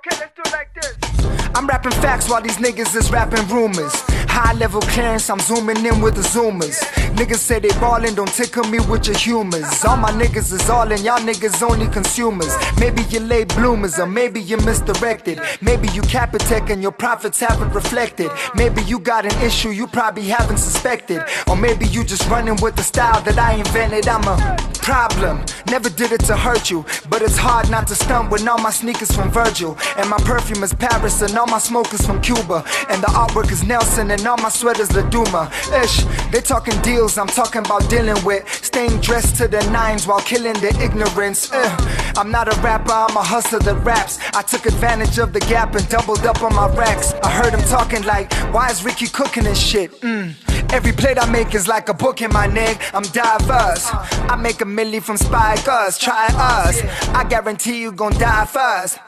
Okay, let's do it like this. I'm rapping facts while these niggas is rapping rumors. High level clearance, I'm zooming in with the zoomers. Niggas say they ballin', don't tickle me with your humors. All my niggas is all in, y'all niggas only consumers. Maybe you're late bloomers, or maybe you're misdirected. Maybe you Capitec and your profits haven't reflected. Maybe you got an issue you probably haven't suspected. Or maybe you just running with the style that I invented. I'm a problem, never did it to hurt you, but it's hard not to stunt when all my sneakers from Virgil, and my perfume is Paris, and all my smoke is from Cuba, and the artwork is Nelson, and all my sweaters La Duma. Ish, they talking deals, I'm talking about dealing with staying dressed to the nines while killing the ignorance. I'm not a rapper, I'm a hustler that raps. I took advantage of the gap and doubled up on my racks. I heard him talking like, why is Ricky cooking this shit? Every plate I make is like a book in my neck. I'm diverse, I make a milli from spikers. Try us, I guarantee you gon' die first.